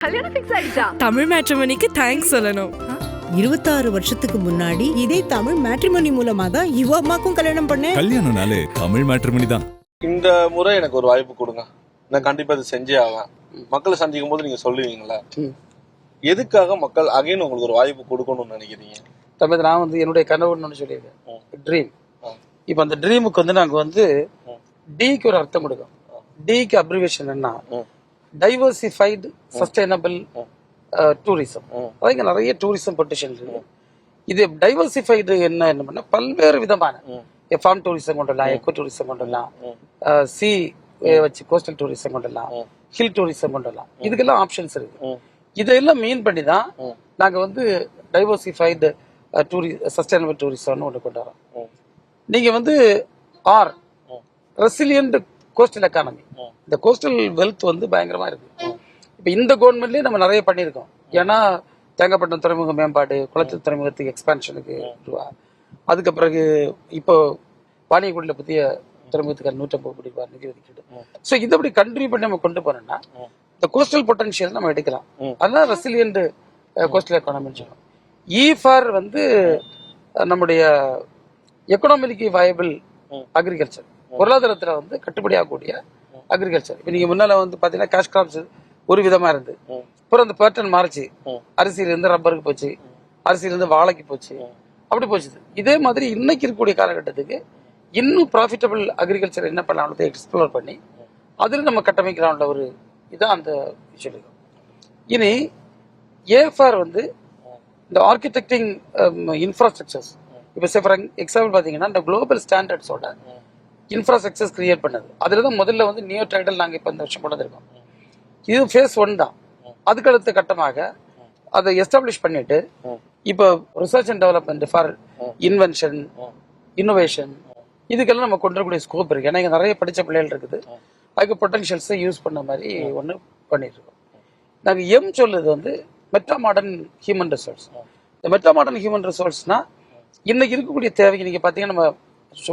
கல்யாணம் ஃபிக்ஸ் ஆயிடுச்சா? தமிழ் மேட்ரிமோனிக்கு தேங்க்ஸ் சொல்லணும். 26 வருஷத்துக்கு முன்னாடி இதே தமிழ் மேட்ரிமோனி மூலமா தான் இவ அம்மாக்கும் கல்யாணம் பண்ணேன். கல்யாணம்னாலே தமிழ் மேட்ரிமோனி தான். இந்த முறை எனக்கு ஒரு வாய்ப்பு கொடுங்க, நான் கண்டிப்பா இது செஞ்சே ஆவேன். மக்களை சந்திக்கும் போது நீங்க சொல்லுவீங்களா எதுக்காக மக்கள் அகைன் உங்களுக்கு ஒரு வாய்ப்பு கொடுக்கணும்னு நினைக்கிறீங்க? தம்பி, நான் வந்து என்னுடைய கனவுன்னு சொல்லியிருக்கேன், ட்ரீம். இப்போ அந்த ட்ரீமுக்கு வந்து நாங்கள் வந்து டிக்கு ஒரு அர்த்தம் கொடுக்கும். டிக்கு அப்ரிவேஷன் என்ன? Diversified sustainable tourism. அதாவது இங்கே நிறைய டூரிசம் பொட்டன்ஷியல் இருக்கு. இது டைவர்சிஃபைடு என்ன பண்ணா பல்வேறு விதமான ஃபார்ம் டூரிசம் கொண்டு வரலாம், எக்கோ டூரிசம் கொண்டு வரலாம், சி வச்சு கோஸ்டல் டூரிசம் கொண்டு வரலாம், ஹில் டூரிசம் கொண்டு வரலாம். இதுக்கெல்லாம் ஆப்ஷன்ஸ் இருக்கு. இதெல்லாம் மீன் பண்ணி தான் நாங்கள் வந்து டைவர்சிஃபைடு சஸ்டைனபிள் டூரிசம்னு ஒன்று கொண்டு வரோம். நீங்கள் வந்து ஆர் ரெசிலியன்ட் கோஸ்டல் எக்கானமி, இந்த கோஸ்டல் வெல்த் வந்து பயங்கரமா இருக்கு. இப்போ இந்த கவர்மெண்ட்லயே நம்ம நிறைய பண்ணியிருக்கோம். ஏன்னா தேங்காய்பட்டினம் துறைமுக மேம்பாடு, குளச்சல் துறைமுகத்துக்கு எக்ஸ்பான்ஷனுக்கு ரூபா, அதுக்கு பிறகு இப்போ வாணியகுடியில் புதிய துறைமுகத்துக்கு 150 கோடி ரூபாய் நிதி ஒதுக்கீடு. ஸோ இதை அப்படி கண்டினியூ பண்ணி நம்ம கொண்டு போனோம்னா இந்த கோஸ்டல் பொட்டன்ஷியல் நம்ம எடுக்கலாம். அதுதான் ரெசிலியன்ட் கோஸ்டல் எக்கானமின்னு சொல்லுவோம். ஃபார் வந்து நம்முடைய எக்கனாமிக்கு வயபிள் அக்ரிகல்ச்சர், பொருளாதாரத்துல வந்து கட்டுப்படியாகக்கூடிய அக்ரிகல்ச்சர். இப்ப நீங்க முன்னால வந்து பாத்தீங்கன்னா கேஷ் கிராப்ஸ் ஒரு விதமா இருந்து, அப்புறம் அந்த பேட்டர்ன் மாறிச்சு. அரிசியில இருந்து ரப்பருக்கு போச்சு, அரிசியில இருந்து வாழைக்கு போச்சு, அப்படி போச்சு. இதே மாதிரி இன்னைக்கு இருக்கக்கூடிய காலகட்டத்துக்கு இன்னும் ப்ராஃபிட்டபிள் அக்ரிகல்ச்சர் என்ன பண்ணலாம் எக்ஸ்ப்ளோர் பண்ணி அதுல நம்ம கட்டமைக்கலாம்ல ஒரு இதான் அந்த விஷயம். இனி ஏஃபார் வந்து இந்த ஆர்கிடெக்டிங் இன்ஃப்ராஸ்ட்ரக்சர்ஸ், இப்போ ஃபார் எக்ஸாம்பிள் பாத்தீங்கன்னா இந்த குளோபல் ஸ்டாண்டர்ட்ஸோட இன்ஃப்ராஸ்ட்ரக்சர்ஸ் கிரியேட் பண்ணது. அதுல தான் முதல்ல வந்து நியோ டைடல் நாங்கள் இப்போ இந்த வருஷம் கொண்டு வந்திருக்கோம். இது ஃபேஸ் 1 தான். அதுக்கு அடுத்த கட்டமாக அதை எஸ்டாப்ளிஷ் பண்ணிட்டு இப்போ research and development for invention, innovation, இதுக்கெல்லாம் நம்ம கொண்டு வரக்கூடிய ஸ்கோப் இருக்கு. ஏன்னா இங்கே நிறைய படித்த பிள்ளைகள் இருக்குது, அதுக்கு பொட்டன்ஷியல்ஸை யூஸ் பண்ண மாதிரி ஒன்று பண்ணிட்டு இருக்கோம். நாங்கள் சொல்லுறது வந்து மெட்டா மாடர்ன் ஹியூமன் ரிசோர்ஸ். இந்த மெட்டா மாடர்ன் ஹியூமன் ரிசோர்ஸ்னா இன்னைக்கு இருக்கக்கூடிய தேவைக்கு நீங்க பாத்தீங்கன்னா நம்ம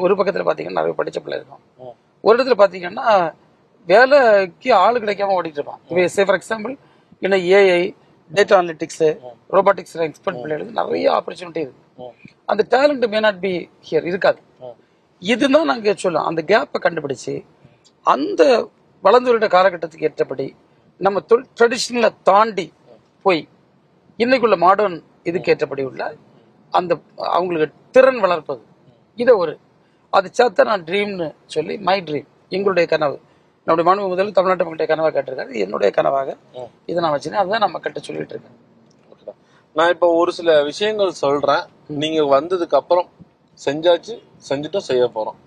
ஒரு பக்கத்துல பாத்தீங்கன்னா நிறைய படிச்ச பிள்ளை இருக்கும், ஒரு இடத்துல பாத்தீங்கன்னா வேலைக்கு ஆளு கிடைக்காம ஓடிட்டு இருப்பான். இப்போ ஃபார் எக்ஸாம்பிள் இன்னும் AI, data analytics, robotics expert பிள்ளைகளுக்கு நிறைய ஆப்பர்ச்சுனிட்டி இருக்கு. அந்த talent may not be here, இருக்காது. இதுதான் நாங்க சொல்லலாம். அந்த கேப்பை கண்டுபிடிச்சு அந்த வளர்ந்து வருட காலகட்டத்துக்கு ஏற்றபடி நம்ம ட்ரெடிஷனலை தாண்டி போய் இன்னைக்குள்ள மாடர்ன் இதுக்கு ஏற்றபடி உள்ள அந்த அவங்களுக்கு திறன் வளர்ப்பது. இதை ஒரு அது சேர்த்தா நான் ட்ரீம்னு சொல்லி மை ட்ரீம், எங்களுடைய கனவு, என்னுடைய மாணவ முதல் தமிழ்நாட்டு மக்களுடைய கனவாக கேட்டிருக்காரு. என்னுடைய கனவாக இதை நான் வச்சுனேன். அதுதான் நம்ம கிட்ட சொல்லிட்டு இருக்கேன். நான் இப்போ ஒரு சில விஷயங்கள் சொல்றேன், நீங்க வந்ததுக்கு அப்புறம் செஞ்சாச்சு, செஞ்சுட்டும் செய்ய போறோம்.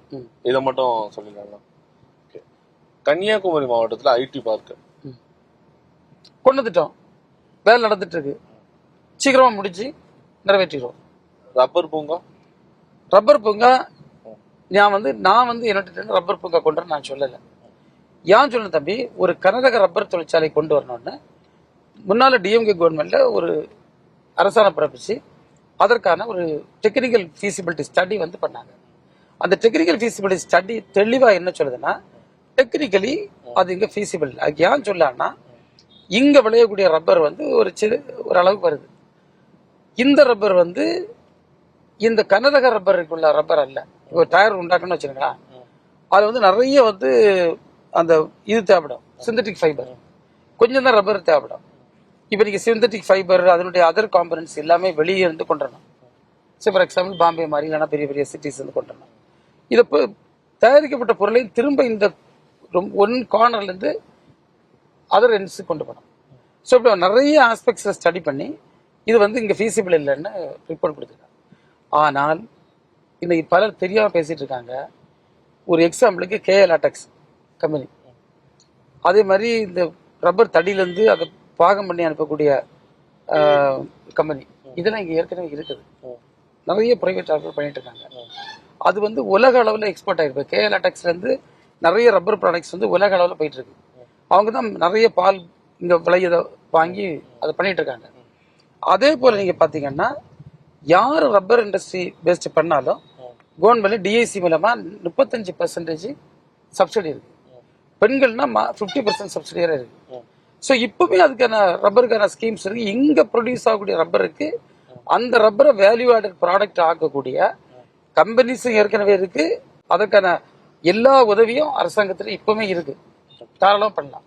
இதை மட்டும் சொல்லிக்கலாம். கன்னியாகுமரி மாவட்டத்தில் ஐடி பார்க் கொண்டு வந்துட்டோம், வேலை நடந்துட்டு இருக்கு, சீக்கிரமா முடிச்சு நிறைவேற்றிடுவோம். ரப்பர் பூங்கா நான் வந்து என்னட்டு ரப்பர் பூங்கா கொண்டு நான் சொல்லலை. ஏன் சொல்லணும் தம்பி, ஒரு கர்நாடக ரப்பர் தொழிற்சாலை கொண்டு வரணும்னு முன்னால டிஎம்கே கவர்மெண்ட்ல ஒரு அரசாணை பிறப்பிச்சு அதற்கான ஒரு டெக்னிக்கல் ஃபீசிபிலிட்டி ஸ்டடி வந்து பண்ணாங்க. அந்த டெக்னிக்கல் ஃபீசிபிலிட்டி ஸ்டடி தெளிவா என்ன சொல்லுதுன்னா, டெக்னிக்கலி அது இங்க ஃபீசிபிள். அதுக்கு ஏன் சொல்லலாம்னா, இங்க விளையக்கூடிய ரப்பர் வந்து ஒரு அளவுக்கு வருது. இந்த ரப்பர் வந்து இந்த கர்நாடக ரப்பருக்குள்ள ரப்பர் அல்ல. இப்போ டயர் உண்டாக்கணும்னு வச்சுருங்களா, அது வந்து நிறைய வந்து அந்த இது தேவைப்படும், சிந்தட்டிக் ஃபைபர், கொஞ்சம் தான் ரப்பர் தேவைப்படும். இப்போ நீங்கள் சிந்தட்டிக் ஃபைபர் அதனுடைய அதர் காம்பனன்ட்ஸ் எல்லாமே வெளியே இருந்து கொண்டு வரணும். ஃபார் எக்ஸாம்பிள் பாம்பே மாதிரி இல்லைன்னா பெரிய பெரிய சிட்டிஸ் வந்து கொண்டு வரணும். இதை தயாரிக்கப்பட்ட பொருளையும் திரும்ப இந்த ஒன் கார்னர்லேருந்து அதர் எண்ட்ஸுக்கு கொண்டு போகணும். ஸோ இப்போ நிறைய ஆஸ்பெக்ட்ஸை ஸ்டடி பண்ணி இது வந்து இங்கே ஃபீஸிபிள் இல்லைன்னு ரிப்போர்ட் கொடுத்துருக்காங்க. ஆனால் இன்னைக்கு பலர் தெரியாமல் பேசிட்டு இருக்காங்க. ஒரு எக்ஸாம்பிளுக்கு கேஎல்ஆர்டெக்ஸ் கம்பெனி, அதே மாதிரி இந்த ரப்பர் தடியிலேருந்து அதை பாகம் பண்ணி அனுப்பக்கூடிய கம்பெனி, இதெல்லாம் இங்கே ஏற்கனவே இருக்குது. நிறைய ப்ரைவேட் ரப்பர் பண்ணிட்டு இருக்காங்க. அது வந்து உலக அளவில் எக்ஸ்போர்ட் ஆகிருக்கு. கேஎல்ஆர்டெக்ஸ்லேருந்து நிறைய ரப்பர் ப்ராடக்ட்ஸ் வந்து உலக அளவில் போயிட்டு இருக்கு. அவங்க தான் நிறைய பால் இங்கே விளையதை வாங்கி அதை பண்ணிட்டு இருக்காங்க. அதே போல் நீங்கள் பார்த்தீங்கன்னா யார் ரப்பர் இண்டஸ்ட்ரி பேஸ்ட் பண்ணாலும் கவர்மெண்ட்ல டிஐசி மூலமா 35% சப்சிடி இருக்கு. பெண்கள்னா 50% சப்சிடியாக இருக்கு. ஸோ இப்பவுமே அதுக்கான ரப்பருக்கான ஸ்கீம்ஸ் இருக்கு. இங்க ப்ரொடியூஸ் ஆகக்கூடிய ரப்பருக்கு அந்த ரப்பரை வேல்யூ ஆடட் ப்ராடக்ட் ஆக்கக்கூடிய கம்பெனிஸும் ஏற்கனவே இருக்கு. அதற்கான எல்லா உதவியும் அரசாங்கத்துல இப்பவுமே இருக்கு. தாராளமா பண்ணலாம்.